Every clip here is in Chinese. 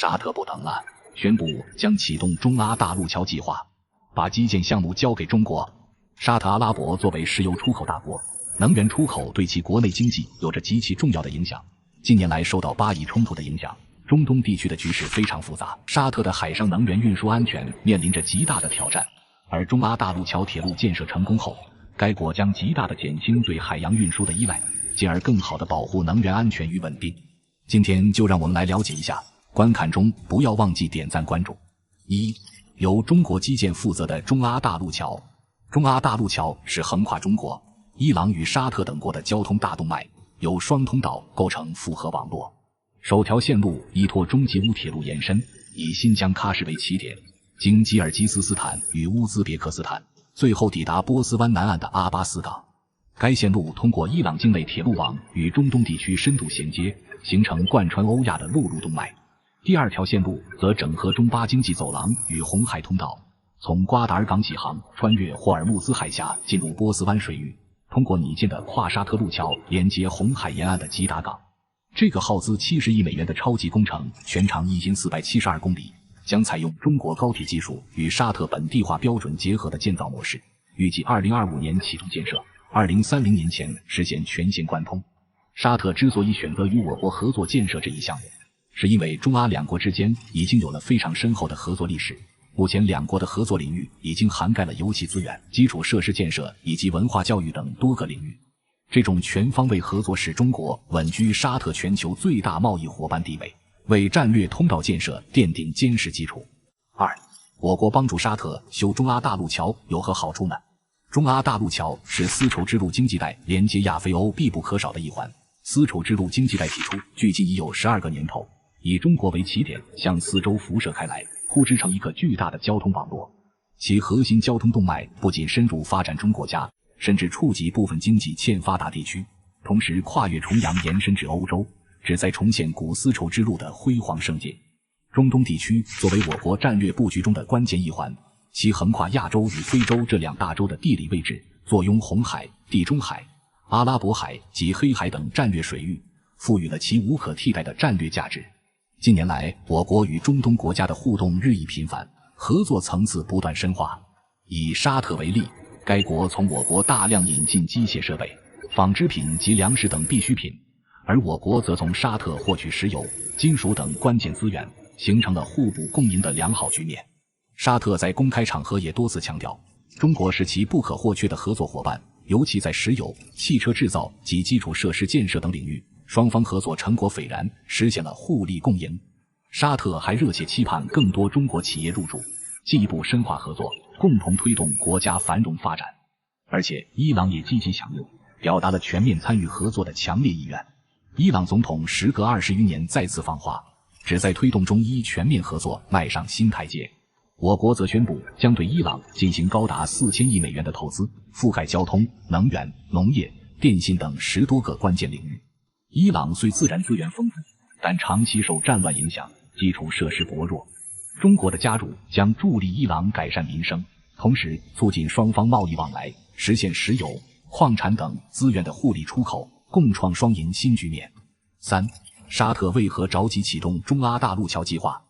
沙特不等了，宣布将启动中阿大陆桥计划，把基建项目交给中国。沙特阿拉伯作为石油出口大国，能源出口对其国内经济有着极其重要的影响。近年来受到巴以冲突的影响，中东地区的局势非常复杂，沙特的海上能源运输安全面临着极大的挑战。而中阿大陆桥铁路建设成功后，该国将极大地减轻对海洋运输的依赖，进而更好地保护能源安全与稳定。今天就让我们来了解一下，观看中不要忘记点赞关注。1. 由中国基建负责的中阿大陆桥。中阿大陆桥是横跨中国、伊朗与沙特等国的交通大动脉，由双通道构成复合网络。首条线路依托中吉乌铁路延伸，以新疆喀什为起点，经吉尔吉斯斯坦与乌兹别克斯坦，最后抵达波斯湾南岸的阿巴斯港。该线路通过伊朗境内铁路网与中东地区深度衔接，形成贯穿欧亚的陆路动脉。第二条线路则整合中巴经济走廊与红海通道，从瓜达尔港起航，穿越霍尔木兹海峡进入波斯湾水域，通过拟建的跨沙特路桥连接红海沿岸的吉达港。这个耗资70亿美元的超级工程全长1472公里，将采用中国高铁技术与沙特本地化标准结合的建造模式，预计2025年启动建设，2030年前实现全线贯通。沙特之所以选择与我国合作建设这一项目，是因为中阿两国之间已经有了非常深厚的合作历史。目前两国的合作领域已经涵盖了油气资源、基础设施建设以及文化教育等多个领域。这种全方位合作使中国稳居沙特全球最大贸易伙伴地位，为战略通道建设奠定坚实基础。2. 我国帮助沙特修中阿大陆桥有何好处呢？中阿大陆桥是丝绸之路经济带连接亚非欧必不可少的一环。丝绸之路经济带提出距今已有12个年头，以中国为起点，向四周辐射开来，铺织成一个巨大的交通网络。其核心交通动脉不仅深入发展中国家，甚至触及部分经济欠发达地区，同时跨越重洋延伸至欧洲，旨在重现古丝绸之路的辉煌盛景。中东地区作为我国战略布局中的关键一环，其横跨亚洲与非洲这两大洲的地理位置，坐拥红海、地中海、阿拉伯海及黑海等战略水域，赋予了其无可替代的战略价值。近年来，我国与中东国家的互动日益频繁，合作层次不断深化。以沙特为例，该国从我国大量引进机械设备、纺织品及粮食等必需品，而我国则从沙特获取石油、金属等关键资源，形成了互补共赢的良好局面。沙特在公开场合也多次强调，中国是其不可或缺的合作伙伴，尤其在石油、汽车制造及基础设施建设等领域，双方合作成果斐然，实现了互利共赢。沙特还热切期盼更多中国企业入驻，进一步深化合作，共同推动国家繁荣发展。而且伊朗也积极响应，表达了全面参与合作的强烈意愿。伊朗总统时隔20余年再次访华，旨在推动中伊全面合作迈上新台阶。我国则宣布将对伊朗进行高达4000亿美元的投资，覆盖交通、能源、农业、电信等10多个关键领域。伊朗虽自然资源丰富，但长期受战乱影响，基础设施薄弱。中国的加入将助力伊朗改善民生，同时促进双方贸易往来，实现石油、矿产等资源的互利出口，共创双赢新局面。3. 沙特为何着急启动中阿大陆桥计划？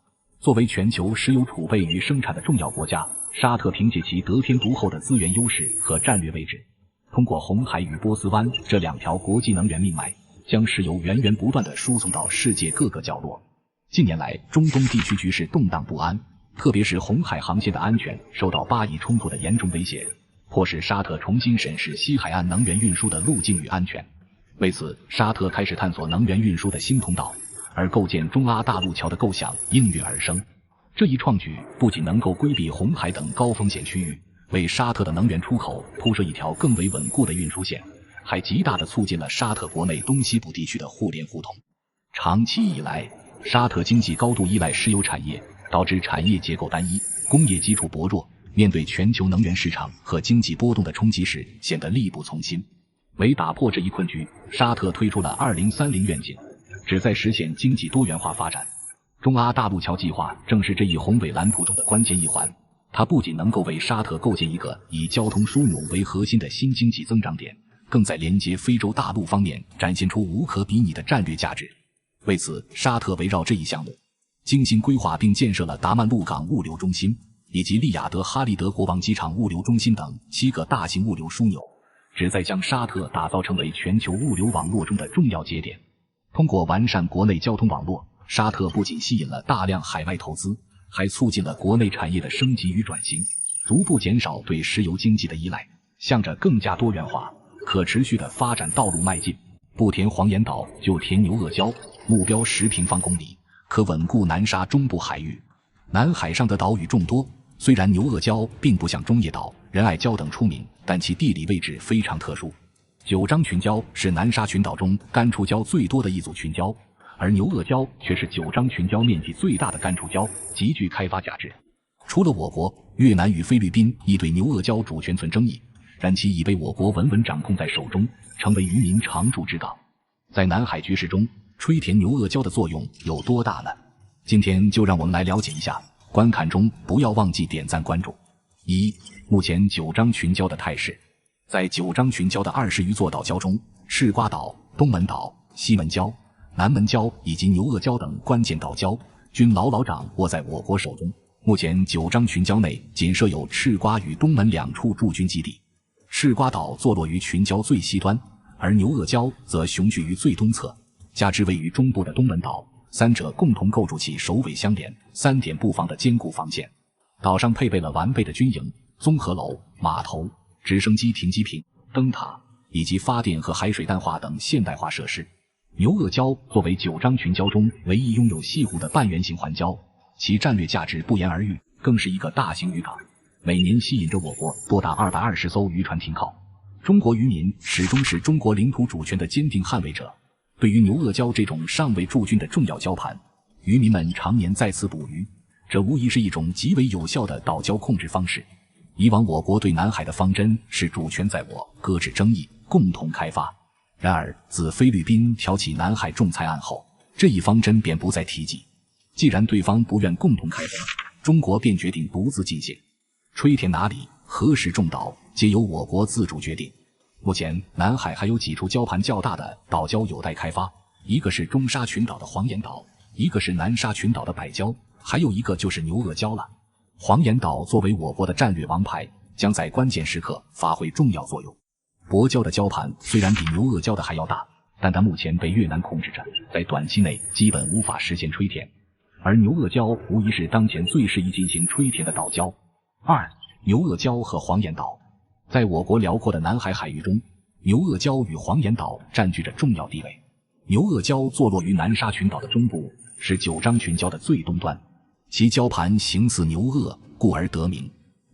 作为全球石油储备与生产的重要国家，沙特凭借其得天独厚的资源优势和战略位置，通过红海与波斯湾这两条国际能源命脉，将石油源源不断地输送到世界各个角落。近年来，中东地区局势动荡不安，特别是红海航线的安全受到巴以冲突的严重威胁，迫使沙特重新审视西海岸能源运输的路径与安全。为此，沙特开始探索能源运输的新通道，而构建中阿大陆桥的构想应运而生。这一创举不仅能够规避红海等高风险区域，为沙特的能源出口铺设一条更为稳固的运输线，还极大地促进了沙特国内东西部地区的互联互通。长期以来，沙特经济高度依赖石油产业，导致产业结构单一，工业基础薄弱，面对全球能源市场和经济波动的冲击时，显得力不从心。为打破这一困局，沙特推出了2030愿景，旨在实现经济多元化发展。中阿大陆桥计划正是这一宏伟蓝图中的关键一环，它不仅能够为沙特构建一个以交通枢纽为核心的新经济增长点，更在连接非洲大陆方面展现出无可比拟的战略价值。为此，沙特围绕这一项目精心规划并建设了达曼鹿港物流中心以及利雅得哈利德国王机场物流中心等7个大型物流枢纽，旨在将沙特打造成为全球物流网络中的重要节点。通过完善国内交通网络，沙特不仅吸引了大量海外投资，还促进了国内产业的升级与转型，逐步减少对石油经济的依赖，向着更加多元化、可持续的发展道路迈进。不填黄岩岛就填牛轭礁，目标10平方公里，可稳固南沙中部海域。南海上的岛屿众多，虽然牛轭礁并不像中业岛、仁爱礁等出名，但其地理位置非常特殊。九章群礁是南沙群岛中干触礁最多的一组群礁，而牛轭礁却是九章群礁面积最大的干触礁，极具开发价值。除了我国，越南与菲律宾亦对牛轭礁主权存争议，然其已被我国稳稳掌控在手中，成为渔民常驻之港。在南海局势中，吹填牛轭礁的作用有多大呢？今天就让我们来了解一下，观看中不要忘记点赞关注。1. 目前九章群礁的态势。在九章群礁的20余座岛礁中，赤瓜岛、东门岛、西门礁、南门礁以及牛轭礁等关键岛礁均牢牢掌握在我国手中。目前九章群礁内仅设有赤瓜与东门2处驻军基地。赤瓜岛坐落于群礁最西端，而牛轭礁则雄踞于最东侧，加之位于中部的东门岛，三者共同构筑起首尾相连、3点布防的坚固防线。岛上配备了完备的军营、综合楼、码头、直升机停机坪、灯塔以及发电和海水淡化等现代化设施。牛轭礁作为九章群礁中唯一拥有西湖的半圆形环礁，其战略价值不言而喻，更是一个大型渔港，每年吸引着我国多达220艘渔船停靠。中国渔民始终是中国领土主权的坚定捍卫者。对于牛轭礁这种尚未驻军的重要礁盘，渔民们常年在此捕鱼，这无疑是一种极为有效的岛礁控制方式。以往我国对南海的方针是主权在握，搁置争议，共同开发。然而自菲律宾挑起南海仲裁案后，这一方针便不再提及。既然对方不愿共同开发，中国便决定独自进行。吹填哪里、何时种岛，皆由我国自主决定。目前南海还有几处礁盘较大的岛礁有待开发，一个是中沙群岛的黄岩岛，一个是南沙群岛的百礁，还有一个就是牛轭礁了。黄岩岛作为我国的战略王牌，将在关键时刻发挥重要作用。泊礁的礁盘虽然比牛轭礁的还要大，但它目前被越南控制着，在短期内基本无法实现吹填，而牛轭礁无疑是当前最适宜进行吹填的岛礁。2. 牛轭礁和黄岩岛。在我国辽阔的南海海域中，牛轭礁与黄岩岛占据着重要地位。牛轭礁坐落于南沙群岛的中部，是九章群礁的最东端，其礁盘形似牛轭，故而得名。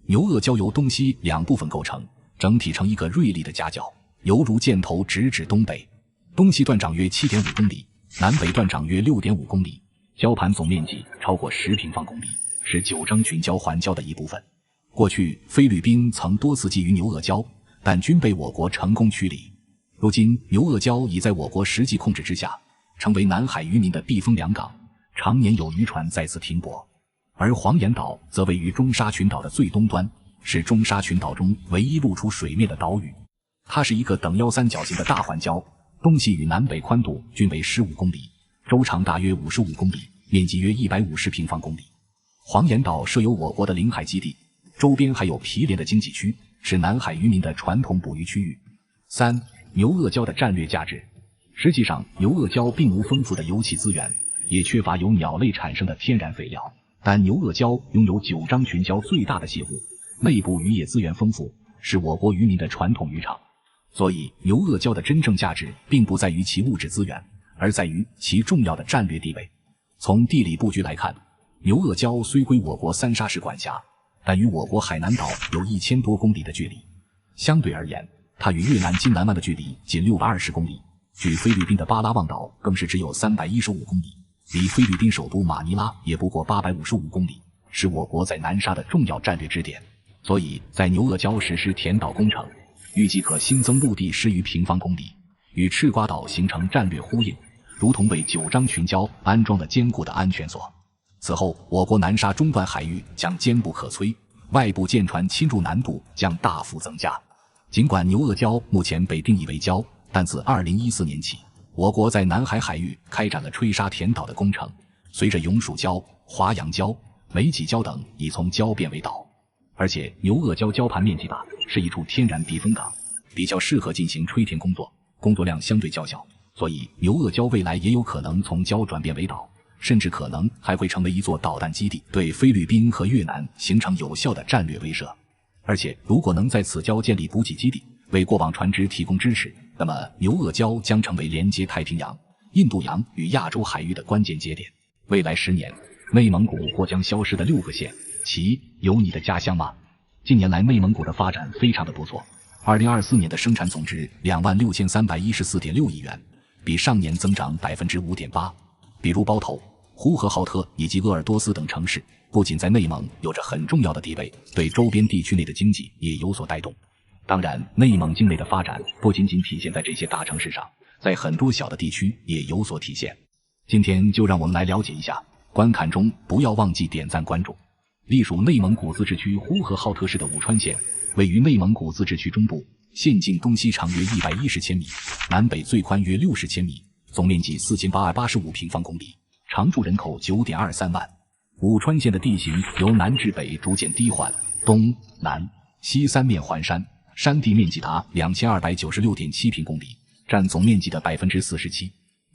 牛轭礁由东西2部分构成，整体成一个锐利的夹角，犹如箭头直指东北。东西断长约 7.5 公里，南北断长约 6.5 公里，礁盘总面积超过10平方公里，是九章群礁环礁的一部分。过去菲律宾曾多次觊觎牛轭礁，但均被我国成功驱离。如今牛轭礁已在我国实际控制之下，成为南海渔民的避风良港，常年有渔船在此停泊。而黄岩岛则位于中沙群岛的最东端，是中沙群岛中唯一露出水面的岛屿。它是一个等腰三角形的大环礁，东西与南北宽度均为15公里，周长大约55公里，面积约150平方公里。黄岩岛设有我国的领海基地，周边还有毗连的经济区，是南海渔民的传统捕鱼区域。3. 牛轭礁的战略价值。实际上，牛轭礁并无丰富的油气资源，也缺乏由鸟类产生的天然肥料，但牛轭礁拥有九章群礁最大的泻湖，内部渔业资源丰富，是我国渔民的传统渔场。所以，牛轭礁的真正价值并不在于其物质资源，而在于其重要的战略地位。从地理布局来看，牛轭礁虽归我国三沙市管辖，但与我国海南岛有1000多公里的距离。相对而言，它与越南金南湾的距离仅620公里，距菲律宾的巴拉望岛更是只有315公里，离菲律宾首都马尼拉也不过855公里，是我国在南沙的重要战略支点。所以在牛轭礁实施填岛工程，预计可新增陆地10余平方公里，与赤瓜岛形成战略呼应，如同为九章群礁安装了坚固的安全锁。此后，我国南沙中段海域将坚不可摧，外部舰船侵入难度将大幅增加。尽管牛轭礁目前被定义为礁，但自2014年起，我国在南海海域开展了吹沙填岛的工程。随着永暑礁、华阳礁、梅济礁等已从礁变为岛。而且牛轭礁礁盘面积大，是一处天然避风港，比较适合进行吹填工作，工作量相对较小，所以牛轭礁未来也有可能从礁转变为岛，甚至可能还会成为一座导弹基地，对菲律宾和越南形成有效的战略威慑。而且如果能在此礁建立补给基地，为过往船只提供支持，那么牛轭礁将成为连接太平洋、印度洋与亚洲海域的关键节点。未来10年，内蒙古或将消失的6个县，其有你的家乡吗？近年来内蒙古的发展非常的不错，2024年的生产总值26314.6亿元，比上年增长 5.8%。比如包头、呼和浩特以及鄂尔多斯等城市，不仅在内蒙有着很重要的地位，对周边地区内的经济也有所带动。当然，内蒙境内的发展不仅仅体现在这些大城市上，在很多小的地区也有所体现。今天就让我们来了解一下，观看中不要忘记点赞关注。隶属内蒙古自治区呼和浩特市的武川县，位于内蒙古自治区中部，县境东西长约110千米，南北最宽约60千米，总面积4885平方公里，常住人口9.23万。武川县的地形由南至北逐渐低缓，东南西3面环山，山地面积达2296.7平公里，占总面积的 47%。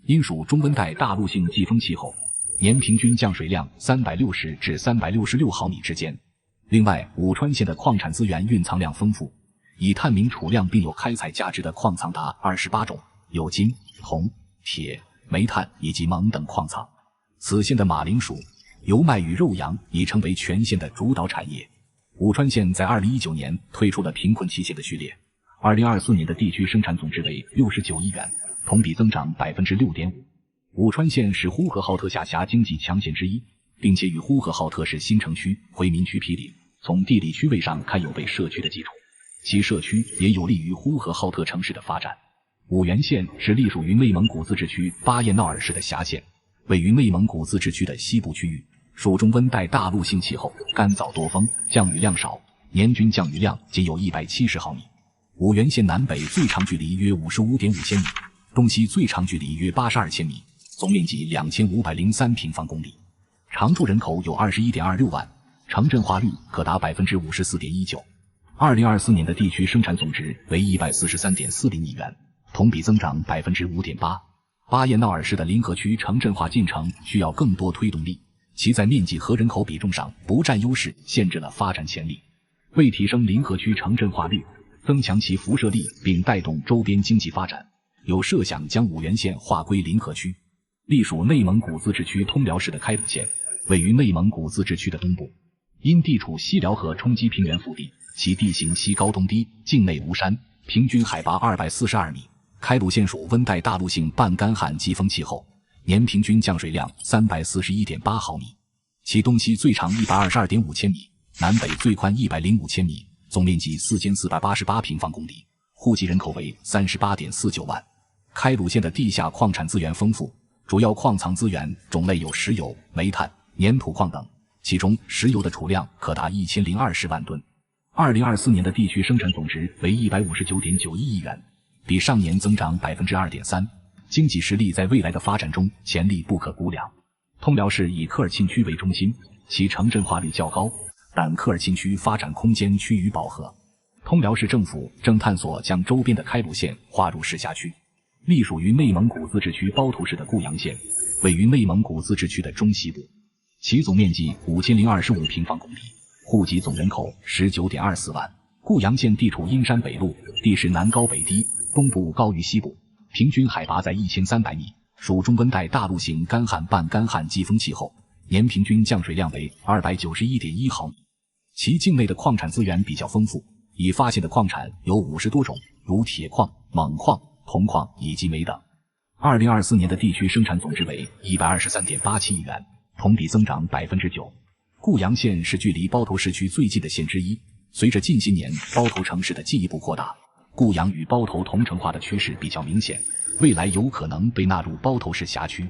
因属中温带大陆性季风气候，年平均降水量360至366毫米之间。另外，武川县的矿产资源蕴藏量丰富，以探明储量并有开采价值的矿藏达28种，有金、铜、铁、煤炭以及锰等矿藏。此县的马铃薯、油麦与肉羊已成为全县的主导产业。武川县在2019年退出了贫困期限的序列，2024年的地区生产总值为69亿元，同比增长 6.5%。武川县是呼和浩特下辖经济强县之一，并且与呼和浩特市新城区、回民区毗邻，从地理区位上看有被社区的基础，其社区也有利于呼和浩特城市的发展。五原县是隶属于内蒙古自治区巴彦淖尔市的辖县，位于内蒙古自治区的西部区域，属中温带大陆性气候，干燥多风，降雨量少，年均降雨量仅有170毫米。五原县南北最长距离约 55.5千米，东西最长距离约82千米，总面积2503平方公里，常住人口有 21.26 万，城镇化率可达 54.19%。2024年的地区生产总值为143.40亿元，同比增长 5.8%。巴彦淖尔市的临河区城镇化进程需要更多推动力，其在面积和人口比重上不占优势，限制了发展潜力。为提升临河区城镇化率，增强其辐射力并带动周边经济发展，有设想将五原县划归临河区。隶属内蒙古自治区通辽市的开鲁县，位于内蒙古自治区的东部，因地处西辽河冲积平原腹地，其地形西高东低，境内无山，平均海拔242米。开鲁县属温带大陆性半干旱季风气候，年平均降水量341.8毫米，其东西最长122.5千米，南北最宽105千米，总面积4488平方公里，户籍人口为38.49万。开鲁县的地下矿产资源丰富，主要矿藏资源种类有石油、煤炭、粘土矿等，其中石油的储量可达1020万吨。2024年的地区生产总值为159.91亿元，比上年增长 2.3%， 经济实力在未来的发展中潜力不可估量。通辽市以科尔沁区为中心，其城镇化率较高，但科尔沁区发展空间趋于饱和。通辽市政府正探索将周边的开鲁县划入市辖区。隶属于内蒙古自治区包头市的固阳县，位于内蒙古自治区的中西部，其总面积5025平方公里，户籍总人口 19.24 万。固阳县地处阴山北麓，地势南高北低，东部高于西部，平均海拔在1300米，属中温带大陆性干旱半干旱季风气候，年平均降水量为 291.1 毫米。其境内的矿产资源比较丰富，已发现的矿产有50多种，如铁矿、锰矿、铜矿以及煤等。2024年的地区生产总值为 123.87 亿元，同比增长 9%。固阳县是距离包头市区最近的县之一，随着近些年包头城市的进一步扩大，固阳与包头同城化的趋势比较明显，未来有可能被纳入包头市辖区。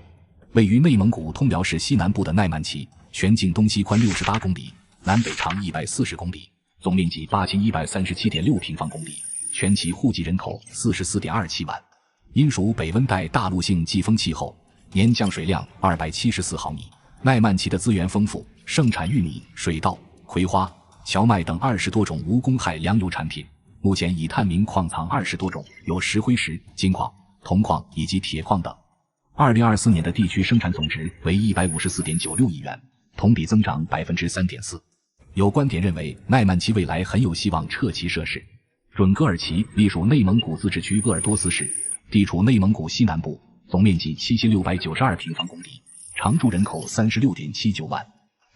位于内蒙古通辽市西南部的奈曼旗，全境东西宽68公里，南北长140公里，总面积8137.6平方公里，全其户籍人口 44.27 万。因属北温带大陆性季风气候，年降水量274毫米，奈曼旗的资源丰富，盛产玉米、水稻、葵花、荞麦等20多种无公害粮油产品。目前已探明矿藏20多种，有石灰石、金矿、铜矿以及铁矿等。2024年的地区生产总值为 154.96 亿元，同比增长 3.4%。有观点认为，奈曼旗未来很有希望撤旗设市。准噶尔旗隶属内蒙古自治区鄂尔多斯市，地处内蒙古西南部，总面积7692平方公里，常住人口 36.79 万。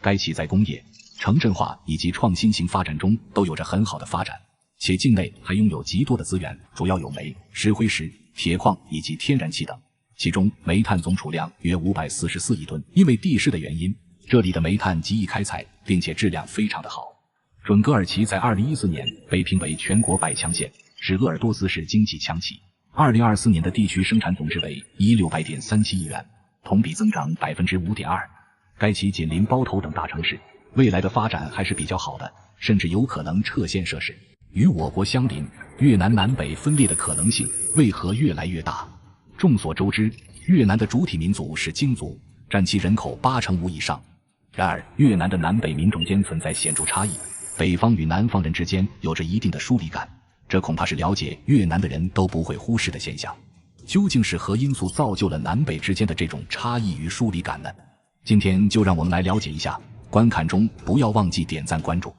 该旗在工业、城镇化以及创新型发展中都有着很好的发展，且境内还拥有极多的资源，主要有煤、石灰石、铁矿以及天然气等。其中煤炭总储量约544亿吨，因为地势的原因，这里的煤炭极易开采，并且质量非常的好。准噶尔旗在2014年被评为全国100强县，是鄂尔多斯市经济强旗。2024年的地区生产总值为1600.37亿元，同比增长 5.2%。该旗紧邻包头等大城市，未来的发展还是比较好的，甚至有可能撤县设市。与我国相邻，越南南北分裂的可能性为何越来越大？众所周知，越南的主体民族是京族，占其人口85%以上。然而，越南的南北民众间存在显著差异，北方与南方人之间有着一定的疏离感，这恐怕是了解越南的人都不会忽视的现象。究竟是何因素造就了南北之间的这种差异与疏离感呢？今天就让我们来了解一下，观看中不要忘记点赞关注。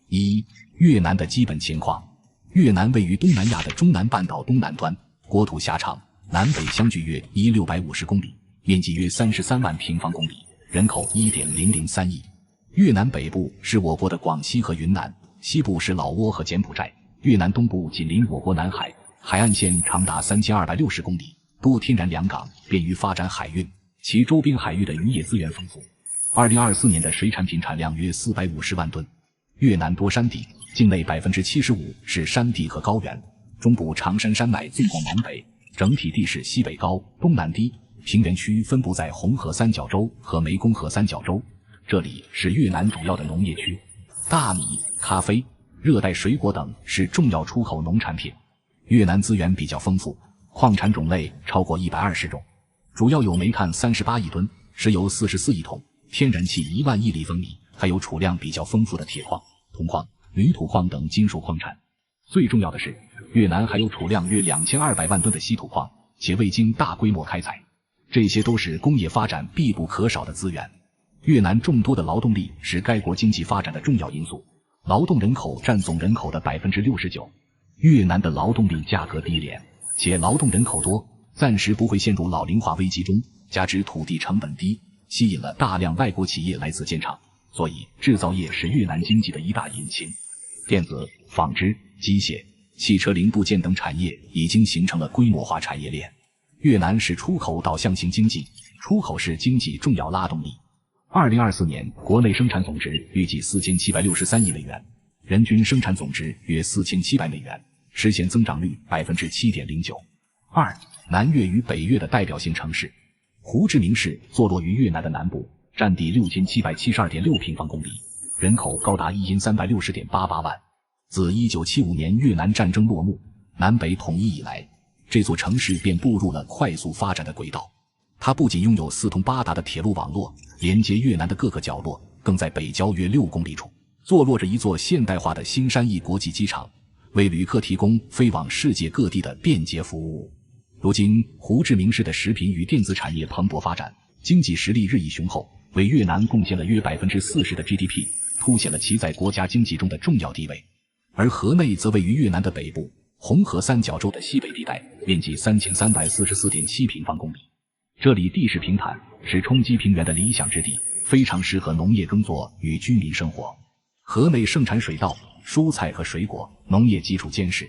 1、越南的基本情况。越南位于东南亚的中南半岛东南端，国土狭长，南北相距约1650公里，面积约33万平方公里，人口 1.003 亿。越南北部是我国的广西和云南，西部是老挝和柬埔寨。越南东部紧邻我国南海，海岸线长达3260公里，多天然良港，便于发展海运。其周边海域的渔业资源丰富。2024年的水产品产量约450万吨。越南多山地，境内 75% 是山地和高原，中部长山山脉纵贯南北，整体地势西北高，东南低，平原区分布在红河三角洲和湄公河三角洲，这里是越南主要的农业区。大米、咖啡、热带水果等是重要出口农产品。越南资源比较丰富，矿产种类超过120种，主要有煤炭38亿吨，石油44亿桶，天然气1万亿立方米，还有储量比较丰富的铁矿、铜矿、铝土矿等金属矿产。最重要的是，越南还有储量约2200万吨的稀土矿，且未经大规模开采，这些都是工业发展必不可少的资源。越南众多的劳动力是该国经济发展的重要因素，劳动人口占总人口的 69%。越南的劳动力价格低廉，且劳动人口多，暂时不会陷入老龄化危机中，加之土地成本低，吸引了大量外国企业来此建厂，所以制造业是越南经济的一大引擎。电子、纺织、机械、汽车零部件等产业已经形成了规模化产业链。越南是出口导向型经济，出口是经济重要拉动力。2024年国内生产总值预计4763亿美元，人均生产总值约4700美元，实现增长率 7.09%。2、南越与北越的代表性城市。胡志明市坐落于越南的南部，占地6772.6平方公里，人口高达1360.88万。自1975年越南战争落幕，南北统一以来，这座城市便步入了快速发展的轨道。它不仅拥有四通八达的铁路网络，连接越南的各个角落，更在北郊约6公里处坐落着一座现代化的新山翼国际机场，为旅客提供飞往世界各地的便捷服务。如今，胡志明市的食品与电子产业蓬勃发展，经济实力日益雄厚，为越南贡献了约 40% 的 GDP， 凸显了其在国家经济中的重要地位。而河内则位于越南的北部，红河三角洲的西北地带，面积3344.7平方公里。这里地势平坦，是冲积平原的理想之地，非常适合农业耕作与居民生活。河内盛产水稻、蔬菜和水果，农业基础坚实，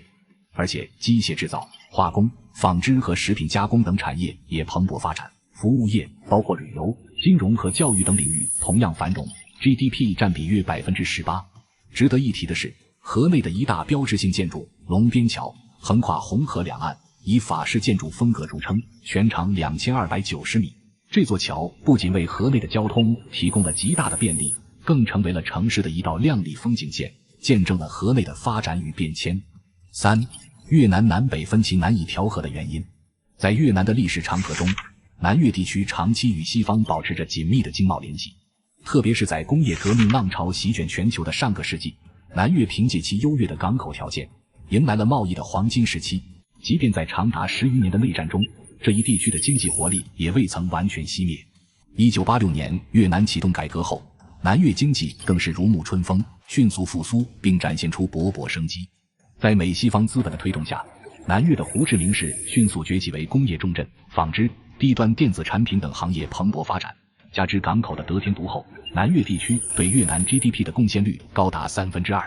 而且机械制造、化工、纺织和食品加工等产业也蓬勃发展。服务业包括旅游、金融和教育等领域同样繁荣， GDP 占比约 18%。 值得一提的是，河内的一大标志性建筑龙边桥横跨红河两岸，以法式建筑风格著称，全长2290米。这座桥不仅为河内的交通提供了极大的便利，更成为了城市的一道亮丽风景线，见证了河内的发展与变迁。3、越南南北分歧难以调和的原因。在越南的历史长河中，南越地区长期与西方保持着紧密的经贸联系，特别是在工业革命浪潮席卷全球的上个世纪，南越凭借其优越的港口条件，迎来了贸易的黄金时期。即便在长达10余年的内战中，这一地区的经济活力也未曾完全熄灭。1986年越南启动改革后，南越经济更是如沐春风，迅速复苏并展现出勃勃生机。在美西方资本的推动下，南越的胡志明市迅速崛起为工业重镇，纺织、低端电子产品等行业蓬勃发展。加之港口的得天独厚，南越地区对越南 GDP 的贡献率高达2/3。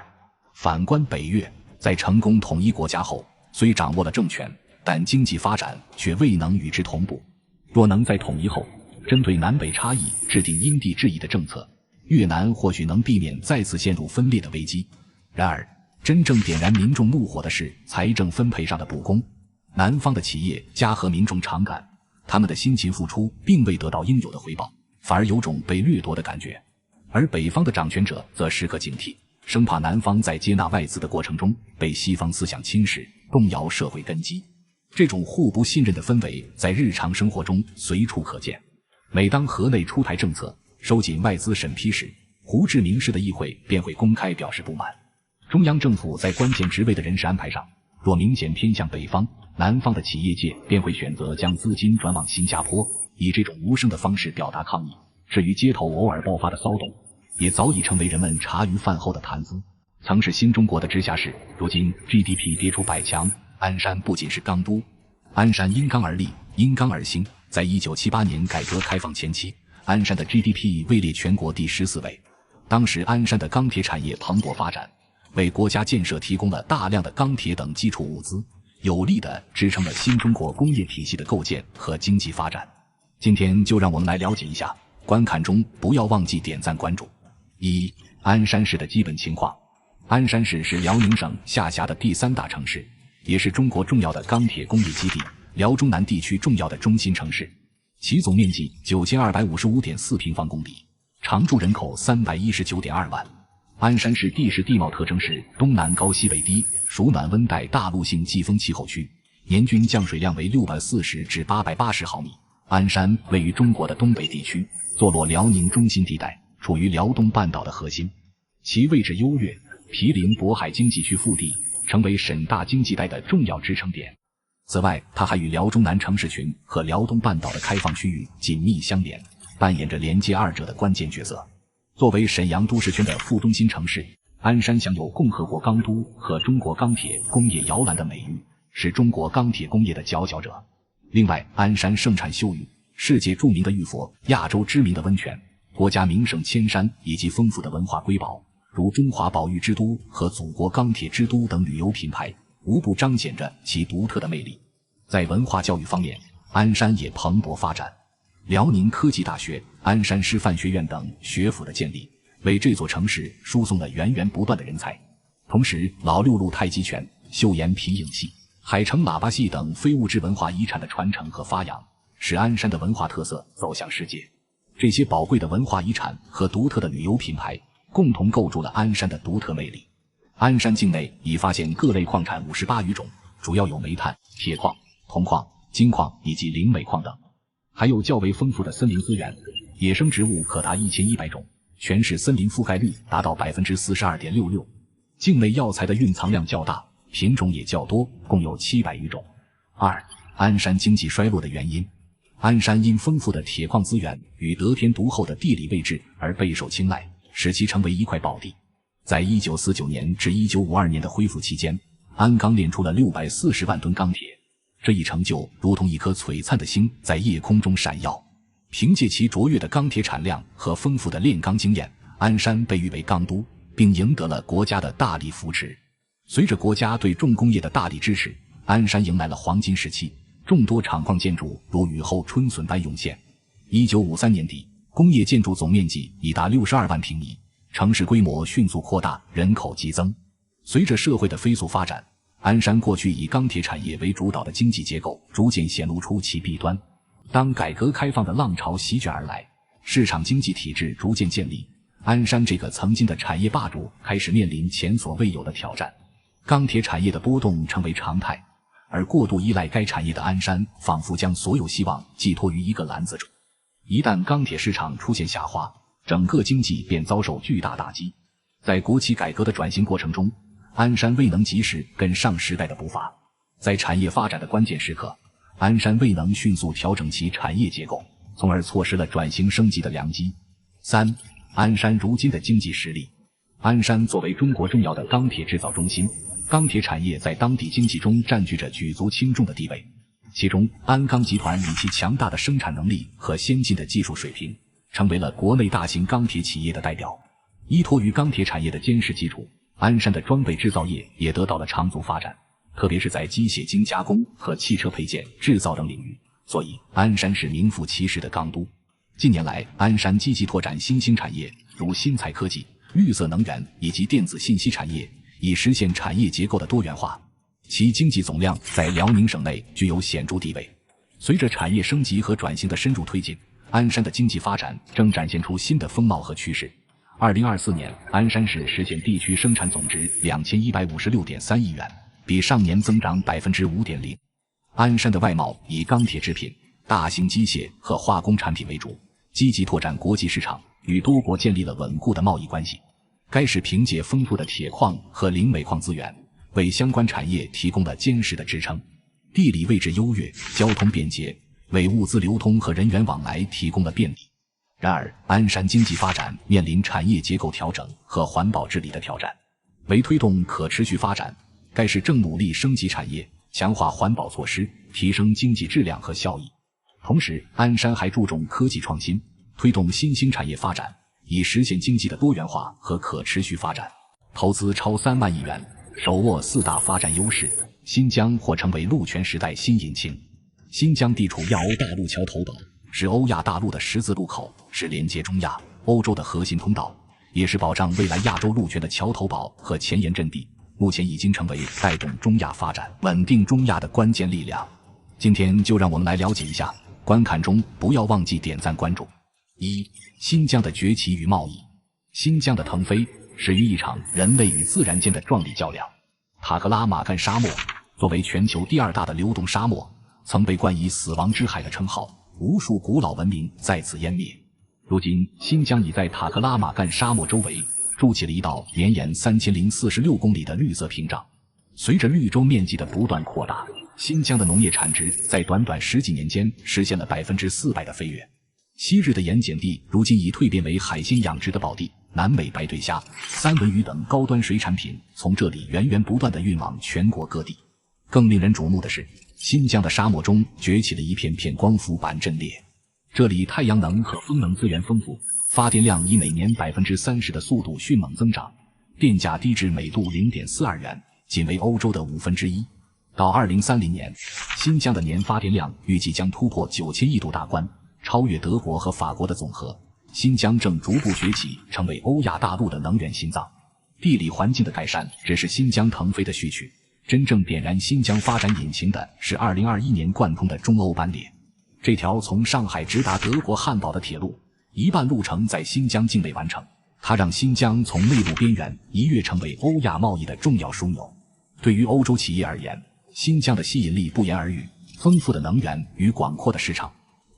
反观北越，在成功统一国家后，虽掌握了政权，但经济发展却未能与之同步。若能在统一后，针对南北差异制定因地制宜的政策，越南或许能避免再次陷入分裂的危机。然而，真正点燃民众怒火的是财政分配上的不公。南方的企业家和民众常感，他们的辛勤付出并未得到应有的回报，反而有种被掠夺的感觉。而北方的掌权者则时刻警惕，生怕南方在接纳外资的过程中被西方思想侵蚀，动摇社会根基。这种互不信任的氛围在日常生活中随处可见。每当河内出台政策，收紧外资审批时，胡志明市的议会便会公开表示不满。中央政府在关键职位的人事安排上，若明显偏向北方，南方的企业界便会选择将资金转往新加坡，以这种无声的方式表达抗议。至于街头偶尔爆发的骚动，也早已成为人们茶余饭后的谈资。曾是新中国的直辖市，如今 GDP 跌出100强，鞍山不仅是钢都。鞍山因钢而立，因钢而兴。在1978年改革开放前期，鞍山的 GDP 位列全国第14位。当时鞍山的钢铁产业蓬勃发展，为国家建设提供了大量的钢铁等基础物资，有力地支撑了新中国工业体系的构建和经济发展。今天就让我们来了解一下，观看中不要忘记点赞关注。1. 鞍山市的基本情况。鞍山市是辽宁省下辖的第3大城市，也是中国重要的钢铁工业基地，辽中南地区重要的中心城市。其总面积 9255.4 平方公里，常住人口 319.2 万。鞍山市地势地貌特征是东南高西北低，属暖温带大陆性季风气候区，年均降水量为640至880毫米。鞍山位于中国的东北地区，坐落辽宁中心地带，处于辽东半岛的核心。其位置优越，毗邻渤海经济区腹地，成为沈大经济带的重要支撑点。此外，它还与辽中南城市群和辽东半岛的开放区域紧密相连，扮演着连接二者的关键角色。作为沈阳都市圈的副中心城市，鞍山享有共和国钢都和中国钢铁工业摇篮的美誉，是中国钢铁工业的佼佼者。另外，鞍山盛产秀玉，世界著名的玉佛，亚洲知名的温泉，国家名胜千山以及丰富的文化瑰宝，如中华宝玉之都和祖国钢铁之都等旅游品牌，无不彰显着其独特的魅力。在文化教育方面，鞍山也蓬勃发展。辽宁科技大学、鞍山师范学院等学府的建立，为这座城市输送了源源不断的人才。同时，老六路太极拳、岫岩皮影戏、海城喇叭戏等非物质文化遗产的传承和发扬，使鞍山的文化特色走向世界。这些宝贵的文化遗产和独特的旅游品牌，共同构筑了鞍山的独特魅力。鞍山境内已发现各类矿产58余种，主要有煤炭、铁矿、铜矿、金矿以及灵煤矿等，还有较为丰富的森林资源，野生植物可达1100种，全市森林覆盖率达到 42.66%。 境内药材的蕴藏量较大，品种也较多，共有700余种。2. 鞍山经济衰落的原因。鞍山因丰富的铁矿资源与得天独厚的地理位置而备受青睐，使其成为一块宝地。在1949年至1952年的恢复期间，鞍钢炼出了640万吨钢铁，这一成就如同一颗璀璨的星在夜空中闪耀。凭借其卓越的钢铁产量和丰富的炼钢经验，鞍山被誉为钢都，并赢得了国家的大力扶持。随着国家对重工业的大力支持，鞍山迎来了黄金时期，众多厂矿建筑如雨后春笋般涌现。1953年底，工业建筑总面积已达62万平米，城市规模迅速扩大，人口激增。随着社会的飞速发展，鞍山过去以钢铁产业为主导的经济结构逐渐显露出其弊端。当改革开放的浪潮席卷而来，市场经济体制逐渐建立，鞍山这个曾经的产业霸主开始面临前所未有的挑战。钢铁产业的波动成为常态，而过度依赖该产业的鞍山仿佛将所有希望寄托于一个篮子中。一旦钢铁市场出现下滑，整个经济便遭受巨大打击。在国企改革的转型过程中，鞍山未能及时跟上时代的步伐，在产业发展的关键时刻，鞍山未能迅速调整其产业结构，从而错失了转型升级的良机。3. 鞍山如今的经济实力。鞍山作为中国重要的钢铁制造中心，钢铁产业在当地经济中占据着举足轻重的地位。其中，鞍钢集团以其强大的生产能力和先进的技术水平，成为了国内大型钢铁企业的代表。依托于钢铁产业的坚实基础，鞍山的装备制造业也得到了长足发展，特别是在机械精加工和汽车配件制造等领域，所以鞍山是名副其实的钢都。近年来，鞍山积极拓展新兴产业，如新材科技、绿色能源以及电子信息产业，以实现产业结构的多元化。其经济总量在辽宁省内具有显著地位。随着产业升级和转型的深入推进，鞍山的经济发展正展现出新的风貌和趋势。2024年，鞍山市实现地区生产总值2156.3亿元，比上年增长 5.0%。鞍山的外贸以钢铁制品、大型机械和化工产品为主，积极拓展国际市场，与多国建立了稳固的贸易关系。该市凭借丰富的铁矿和磷煤矿资源，为相关产业提供了坚实的支撑。地理位置优越，交通便捷，为物资流通和人员往来提供了便利。然而，鞍山经济发展面临产业结构调整和环保治理的挑战。为推动可持续发展，该市正努力升级产业，强化环保措施，提升经济质量和效益。同时，鞍山还注重科技创新，推动新兴产业发展，以实现经济的多元化和可持续发展。投资超3万亿元，手握4大发展优势，新疆或成为陆权时代新引擎。新疆地处亚欧大陆桥头堡，是欧亚大陆的十字路口，是连接中亚、欧洲的核心通道，也是保障未来亚洲陆权的桥头堡和前沿阵地。目前已经成为带动中亚发展、稳定中亚的关键力量。今天就让我们来了解一下，观看中不要忘记点赞关注。1. 新疆的崛起与贸易。新疆的腾飞始于一场人类与自然间的壮丽较量。塔克拉玛干沙漠作为全球第2大的流动沙漠，曾被冠以死亡之海的称号，无数古老文明在此湮灭。如今，新疆已在塔克拉玛干沙漠周围筑起了一道绵延3046公里的绿色屏障。随着绿洲面积的不断扩大，新疆的农业产值在短短10几年间实现了400%的飞跃。昔日的盐碱地如今已蜕变为海鲜养殖的宝地，南美白对虾、三文鱼等高端水产品从这里源源不断地运往全国各地。更令人瞩目的是，新疆的沙漠中崛起了一片片光伏板阵列，这里太阳能和风能资源丰富，发电量以每年30%的速度迅猛增长，电价低至每度 0.42 元，仅为欧洲的1/5。到2030年，新疆的年发电量预计将突破9000亿度大关，超越德国和法国的总和。新疆正逐步崛起，成为欧亚大陆的能源心脏。地理环境的改善只是新疆腾飞的序曲，真正点燃新疆发展引擎的是2021年贯通的中欧班列。这条从上海直达德国汉堡的铁路，一半路程在新疆境内完成，它让新疆从内陆边缘一跃成为欧亚贸易的重要枢纽。对于欧洲企业而言，新疆的吸引力不言而喻，丰富的能源与广阔的市场。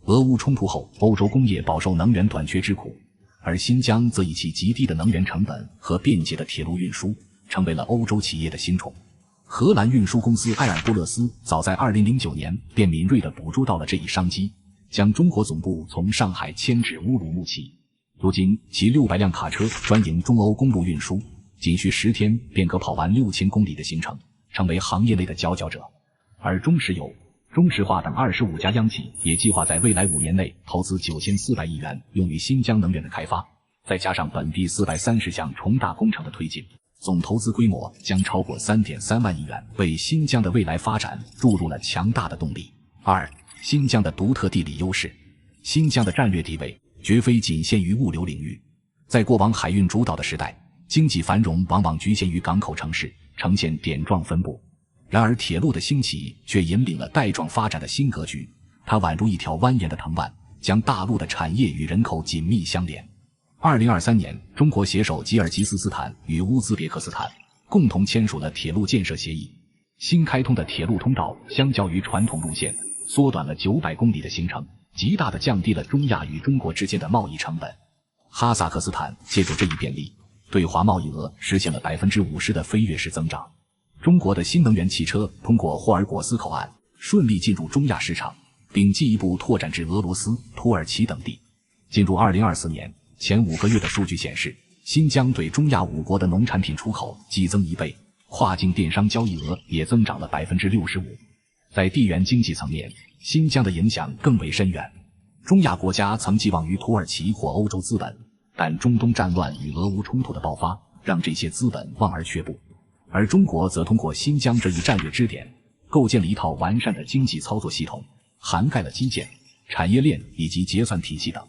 俄乌冲突后，欧洲工业饱受能源短缺之苦，而新疆则以其极低的能源成本和便捷的铁路运输，成为了欧洲企业的新宠。荷兰运输公司埃尔布勒斯早在2009年便敏锐地捕捉到了这一商机，将中国总部从上海迁至乌鲁木齐。如今其600辆卡车专营中欧公路运输，仅需10天便可跑完6000公里的行程，成为行业内的佼佼者。而中石油、中石化等25家央企也计划在未来5年内投资9400亿元用于新疆能源的开发，再加上本地430项重大工程的推进，总投资规模将超过 3.3 万亿元，为新疆的未来发展注入了强大的动力。2. 新疆的独特地理优势。新疆的战略地位绝非仅限于物流领域。在过往海运主导的时代，经济繁荣往往局限于港口城市，呈现点状分布。然而铁路的兴起却引领了带状发展的新格局，它宛如一条蜿蜒的藤蔓，将大陆的产业与人口紧密相连。2023年，中国携手吉尔吉斯斯坦与乌兹别克斯坦共同签署了铁路建设协议。新开通的铁路通道相较于传统路线，缩短了900公里的行程，极大地降低了中亚与中国之间的贸易成本。哈萨克斯坦借助这一便利，对华贸易额实现了50%的飞跃式增长。中国的新能源汽车通过霍尔果斯口岸顺利进入中亚市场，并进一步拓展至俄罗斯、土耳其等地。进入2024年前5个月的数据显示，新疆对中亚5国的农产品出口激增1倍，跨境电商交易额也增长了65%。在地缘经济层面，新疆的影响更为深远。中亚国家曾寄望于土耳其或欧洲资本，但中东战乱与俄乌冲突的爆发，让这些资本望而却步。而中国则通过新疆这一战略支点，构建了一套完善的经济操作系统，涵盖了基建、产业链以及结算体系等。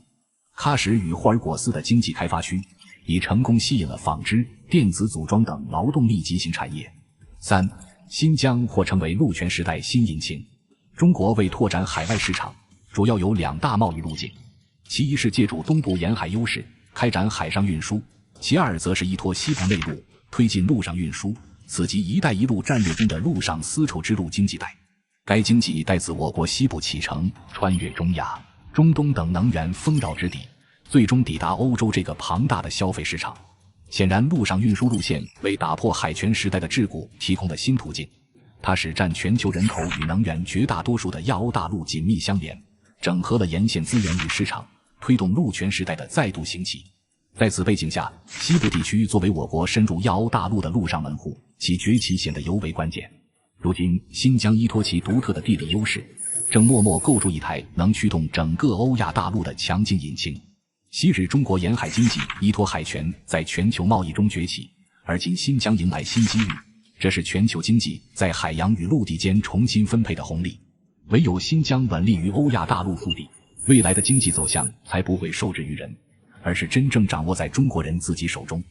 喀什与霍尔果斯的经济开发区已成功吸引了纺织、电子组装等劳动密集型产业。3. 新疆或成为陆权时代新引擎。中国为拓展海外市场，主要有2大贸易路径，其一是借助东部沿海优势开展海上运输，其二则是依托西部内陆推进陆上运输，此即一带一路战略中的陆上丝绸之路经济带。该经济带自我国西部启程，穿越中亚、中东等能源丰饶之地，最终抵达欧洲这个庞大的消费市场。显然，陆上运输路线为打破海权时代的桎梏提供了新途径，它使占全球人口与能源绝大多数的亚欧大陆紧密相连，整合了沿线资源与市场，推动陆权时代的再度兴起。在此背景下，西部地区作为我国深入亚欧大陆的陆上门户，其崛起显得尤为关键。如今，新疆依托其独特的地理优势，正默默构筑一台能驱动整个欧亚大陆的强劲引擎。昔日中国沿海经济依托海权在全球贸易中崛起，而今新疆迎来新机遇，这是全球经济在海洋与陆地间重新分配的红利。唯有新疆稳立于欧亚大陆腹地，未来的经济走向才不会受制于人，而是真正掌握在中国人自己手中。